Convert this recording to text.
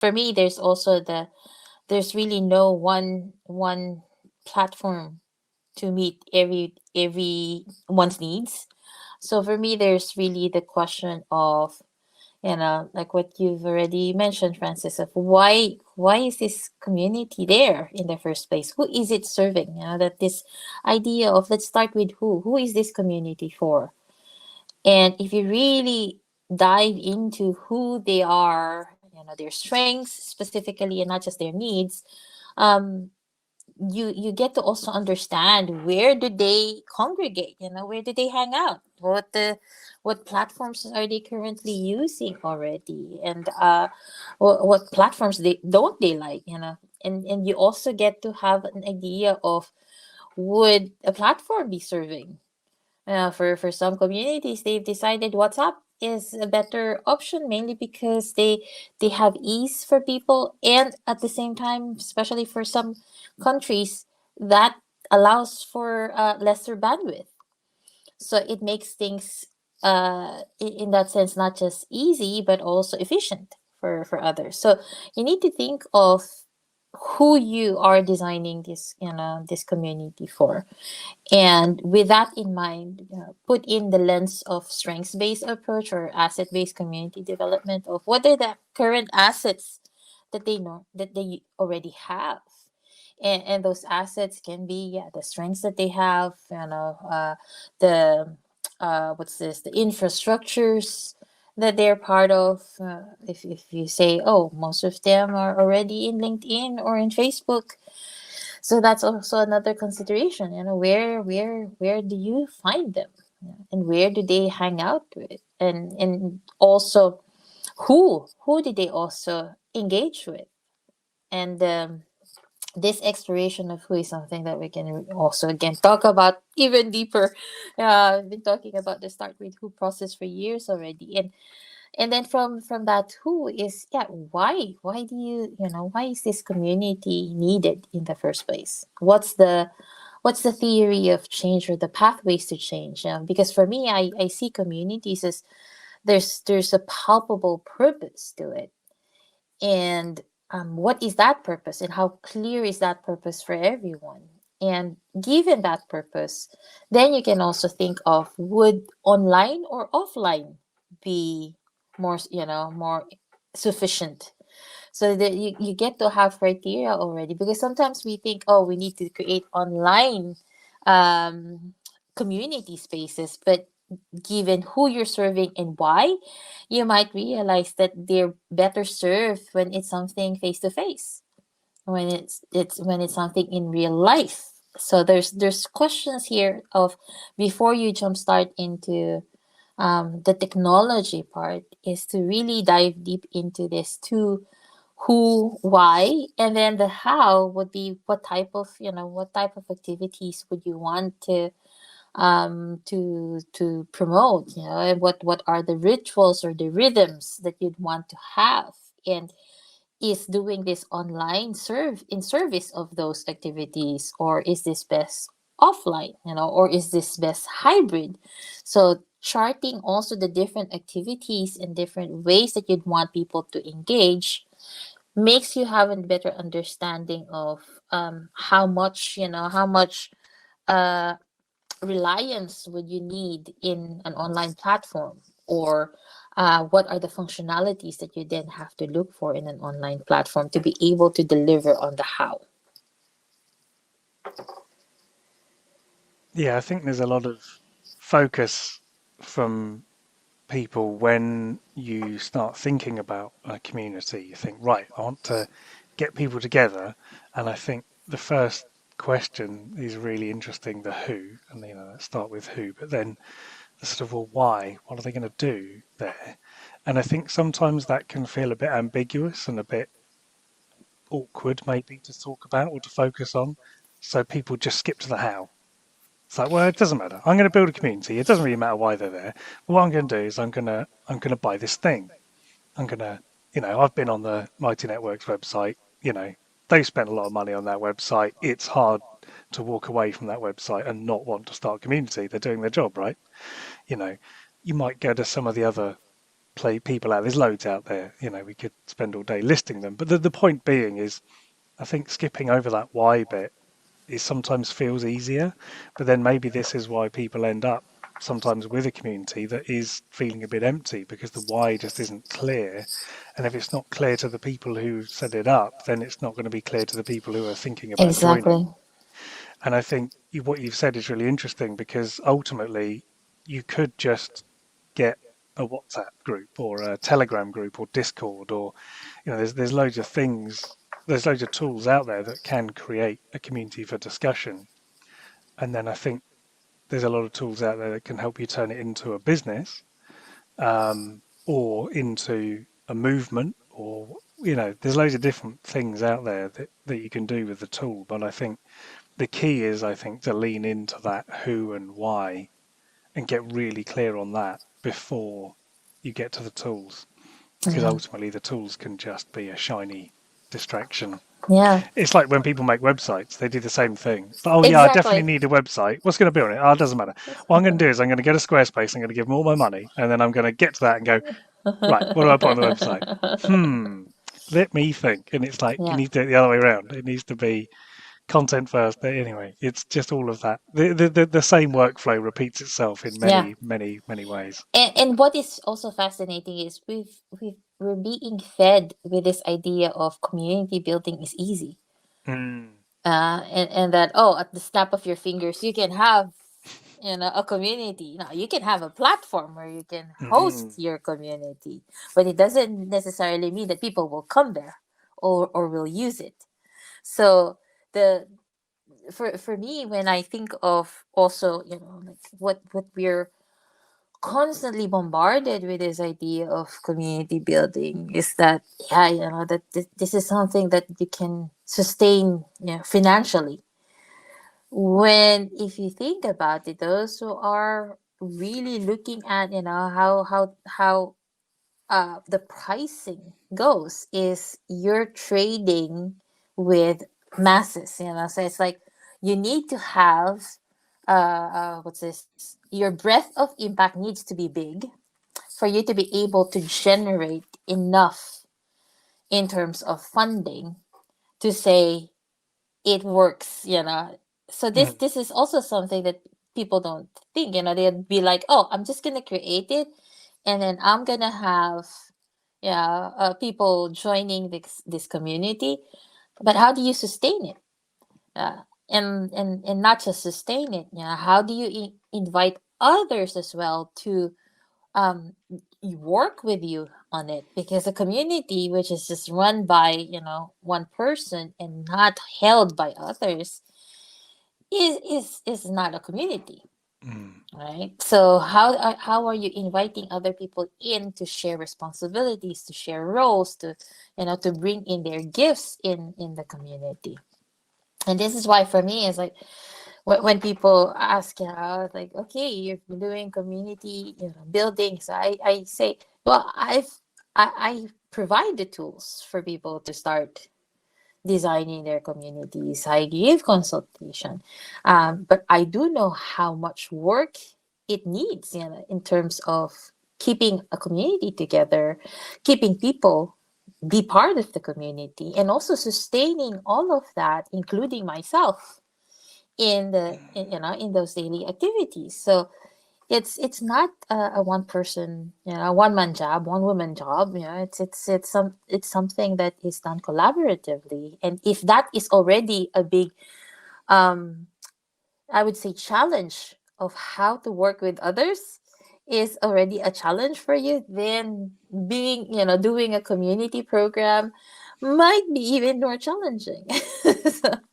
for me, there's really no one platform to meet everyone's needs. So for me, there's really the question of, like what you've already mentioned, Francis, of why is this community there in the first place? Who is it serving? That this idea of, let's start with who is this community for? And if you really dive into who they are, their strengths specifically, and not just their needs, um, you get to also understand, where do they congregate, where do they hang out, what platforms are they currently using already, and what platforms they like, and you also get to have an idea of, would a platform be serving, for some communities, they've decided WhatsApp is a better option, mainly because they have ease for people, and at the same time, especially for some countries, that allows for lesser bandwidth. So it makes things, in that sense, not just easy but also efficient for others. So you need to think of who you are designing this community for, and with that in mind, put in the lens of strengths-based approach or asset-based community development, of what are the current assets that they know that they already have. And those assets can be, the strengths that they have, the what's this, the infrastructures that they're part of. If you say, oh, most of them are already in LinkedIn or in Facebook, so that's also another consideration. Where do you find them? And where do they hang out with? And also, who did they also engage with? And this exploration of who is something that we can also again talk about even deeper. I've been talking about the start with who process for years already, and then from that, who is, why do why is this community needed in the first place? What's the theory of change, or the pathways to change? Because for me, I see communities as, there's a palpable purpose to it. And what is that purpose, and how clear is that purpose for everyone? And given that purpose, then you can also think of, would online or offline be more sufficient, so that you get to have criteria already, because sometimes we think, oh, we need to create online um, community spaces, but given who you're serving and why, you might realize that they're better served when it's something face to face, when it's something in real life. So there's questions here of, before you jumpstart into the technology part, is to really dive deep into this to who, why, and then the how would be, what type of activities would you want to promote, and what are the rituals or the rhythms that you'd want to have, and is doing this online serve in service of those activities, or is this best offline, or is this best hybrid? So charting also the different activities and different ways that you'd want people to engage makes you have a better understanding of how much uh reliance would you need in an online platform, or what are the functionalities that you then have to look for in an online platform to be able to deliver on the how. Yeah, I think there's a lot of focus from people when you start thinking about a community. You think, right, I want to get people together, and I think the first question is really interesting, the who, and let's start with who, but then the sort of, well, why? What are they going to do there? And I think sometimes that can feel a bit ambiguous and a bit awkward, maybe, to talk about or to focus on. So people just skip to the how. It's like, well, it doesn't matter. I'm going to build a community. It doesn't really matter why they're there. But what I'm going to do is I'm going to buy this thing. I'm going to, I've been on the Mighty Networks website. They've spent a lot of money on that website. It's hard to walk away from that website and not want to start a community. They're doing their job, right? You know, you might go to some of the other play people out. There's loads out there. We could spend all day listing them. But the point being is, I think skipping over that why bit is sometimes feels easier, but then maybe this is why people end up sometimes with a community that is feeling a bit empty because the why just isn't clear. And if it's not clear to the people who set it up, then it's not going to be clear to the people who are thinking about joining. Exactly. And I think what you've said is really interesting because ultimately you could just get a WhatsApp group or a Telegram group or Discord or there's loads of things, there's loads of tools out there that can create a community for discussion. And then I think there's a lot of tools out there that can help you turn it into a business, or into a movement, or there's loads of different things out there that you can do with the tool. But I think the key is, I think, to lean into that who and why and get really clear on that before you get to the tools, because Yeah. ultimately the tools can just be a shiny distraction. Yeah. It's like when people make websites, they do the same thing. It's like, oh yeah, I definitely Exactly. need a website. What's going to be on it? Oh, it doesn't matter. What I'm going to do is I'm going to get a Squarespace. I'm going to give them all my money, and then I'm going to get to that and go, right, what do I put on the website? Hmm, let me think. And it's like you Yeah. need to do it the other way around. It needs to be content first. But anyway, it's just all of that. The same workflow repeats itself in Yeah. many, many, many ways. And what is also fascinating is we're being fed with this idea of community building is easy. Mm. And that, oh, at the snap of your fingers you can have, a community. Now you can have a platform where you can host Mm. your community, but it doesn't necessarily mean that people will come there or will use it. So the for me, when I think of also, like what we're constantly bombarded with, this idea of community building, is that, yeah, that this is something that you can sustain, financially, when, if you think about it, those who are really looking at, how the pricing goes, is you're trading with masses, so it's like you need to have, what's this, your breadth of impact needs to be big for you to be able to generate enough in terms of funding to say it works, so this Mm. this is also something that people don't think, they'd be like, oh, I'm just gonna create it, and then I'm gonna have, yeah, people joining this community, but how do you sustain it, and not just sustain it, how do you invite others as well to, work with you on it, because a community which is just run by, one person and not held by others is not a community, Mm. right? So how are you inviting other people in to share responsibilities, to share roles, to, to bring in their gifts in the community? And this is why for me it's like, when people ask, like, okay, you've been doing community, building, so I say, well, I provide the tools for people to start designing their communities. I give consultation, but I do know how much work it needs, in terms of keeping a community together, keeping people be part of the community, and also sustaining all of that, including myself, in those daily activities. So it's not a one person, one man job, one woman job. It's something that is done collaboratively, and if that is already a big, um I would say, challenge of how to work with others is already a challenge for you, then being, doing a community program might be even more challenging.